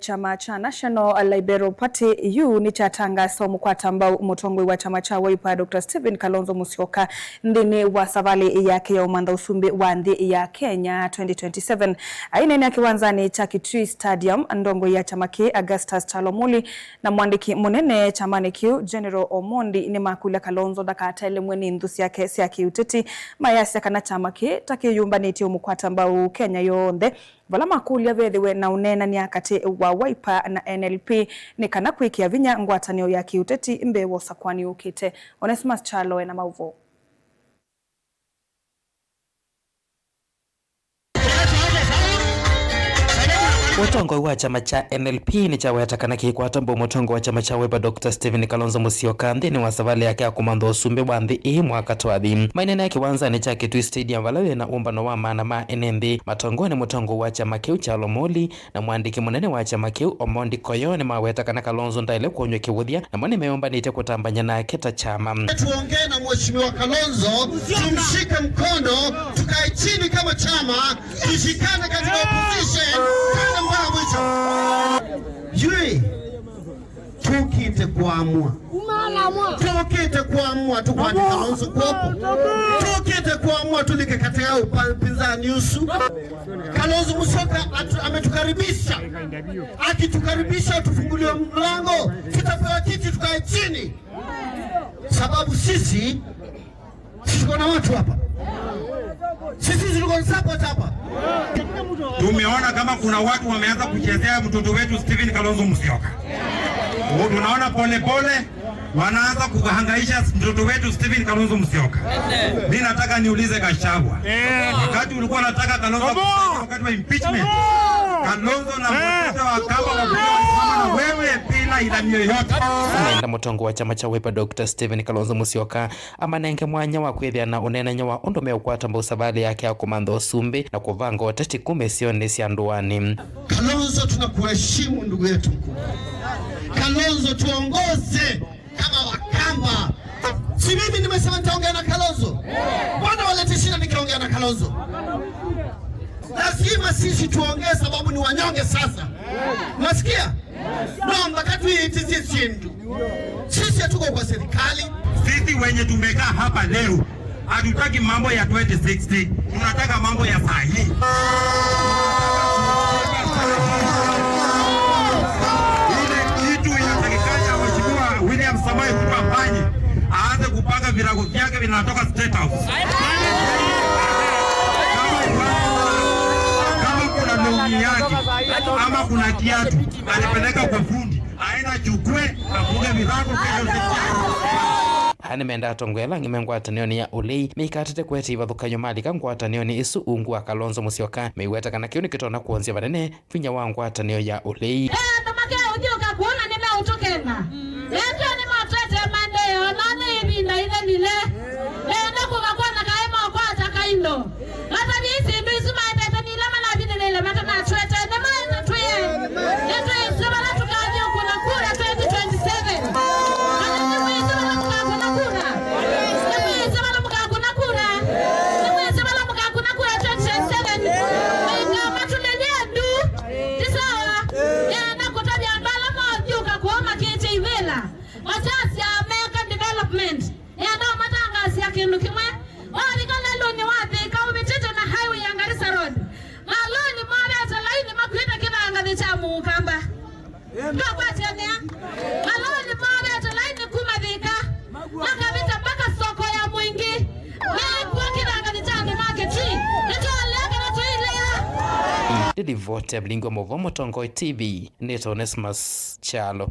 Chama cha National Liberal Party U ni chatangaza mukwata ambao mutongwe wa chama cha Wiper Dr. Stephen Kalonzo Musyoka ndini wa savali yake ya umanda usumbi wa nthi ya Kenya 2027 aina ni kiwanzani cha Kitui Stadium ndongo ya chama ki Augustus Chalomuli na mwandiki munene chamani kiu General Omondi ni makula Kalonzo dakatele mweni ndusi yake siya kiuteti mayasi kana chama ki takiyumba iti mukwata ambao Kenya yonde vala makulia vethiwe na unena ni akati wa Wiper na NLP ni kana kwikia vinya ngwatanio ya kiuteti mbewo sakwani ukite. Onesimus Chalo na mauvo. Mutongo wa chama cha NLP ni cha watakana kikwata mbo mutongo wa chama cha Wiper Dr. Stephen Kalonzo Musyoka ndini wa savali yake ya kumando usumbe wa nthi mwaka twathi mainene ya kiwanza ni cha Kitui Stadium valawe na umbano wa maana ma enendi matongo ni mutongo wa chama kiu Chalomuli na mwandiki munene wa chama kiu Omondi Koyo ni mawetakana Kalonzo ndaile kuonywa kiwuthia na mwani meomba nite kutambanya na keta chama. Tuongee na mheshimiwa Kalonzo, tumshike mkono, tukae chini kama chama, tushikane katika opposition. Jui tukite kuamua tukwani Kalonzo kuopo tukite kuamua tulike katika upinzani usu. Kalonzo Musyoka ametukaribisha, akitukaribisha tufunguliwe mlango, tutapewa kiti tukae chini, sababu sisi tuko na watu hapa, sisi tuko support hapa. Tumeona kama kuna watu wameanza kuchezea mtoto wetu Stephen Kalonzo Musyoka. Tunaona pole pole wanaanza kuhangaisha mtoto wetu Stephen Kalonzo Musyoka. Mimi nataka niulize Gachagua. Wakati ulikuwa unataka Kalonzo wakati wa impeachment, Kalonzo na mtoto wa kama wamesimama na wewe bila ilani yoyote. Nenda mutongo wa chama cha Wiper Dr. Stephen Kalonzo Musyoka amanenge mwanya wa kwithia na unenanya wa undome ukwata mbo savali yake ya kumando usumbi na kuvanga oteti kume sione cia nduani. Kalonzo tunakuheshimu ndugu yetu mkuu. Kalonzo tuongoze kama Wakamba. Si mimi nimesema nitaongea na Kalonzo. Bwana walete shida nikiongea na Kalonzo. Lazima sisi tuongee sababu ni wanyonge sasa. Unasikia? Naomba katu itizie chindu. Sisi hatuko kwa serikali. Sisi wenye tumekaa hapa leo hatutaki mambo ya 2060. Tunataka mambo ya saa hii. William Samoei Ruto afanye aanze kupanga virago vyake vinatoka State House. Kama kuna longi yake ama kuna kiatu alipeleka kwa fundi aenda chukue afunge virago kesho. Hani menda atongwela ngimengwatanio ni ya ulei mikatete kwete ivathukanyo malika ngwatanio ni isu ungu wa Kalonzo Musyoka meiweta kana kiuni kitona kuonzia vanene vinya wa ngwatanio ya ulei. Tamakea ujuka kuona nime utokena. Yesu ni matete mandeo nani ibinda ile nile. Enda kukakuwa na kaema kwa takaindo. Hata bisi ndu isu maitete nile manabini nile matana chwete. Nema enda tuye. Yesu isu wana tukavyo kuna kura 2027. Hata nimu isu wana tukakuna kura. Nimu isu wana mkakuna kura. Nimu isu wana mkakuna kura 2027. Ika matulele ndu. Tisawa. Enda kutabia mbala mwajuka kuoma kiti ivela. Matasi ya American Development. Enda matangasi ya kindu kimwe. Wabikala luni wapi kaubitete na highway ya Garissa Road. Maloni mwabeta laini makwita kina angazicha mukamba. Makwati ya nia. Maloni mwabeta laini kumadhika. Makabita mpaka soko ya mwingi. Kwa kina angazicha ni market tree. Nito aleka na tuilea. Didi vote ya Blingo Movo Mutongo TV. Nito Onesimus Chalo.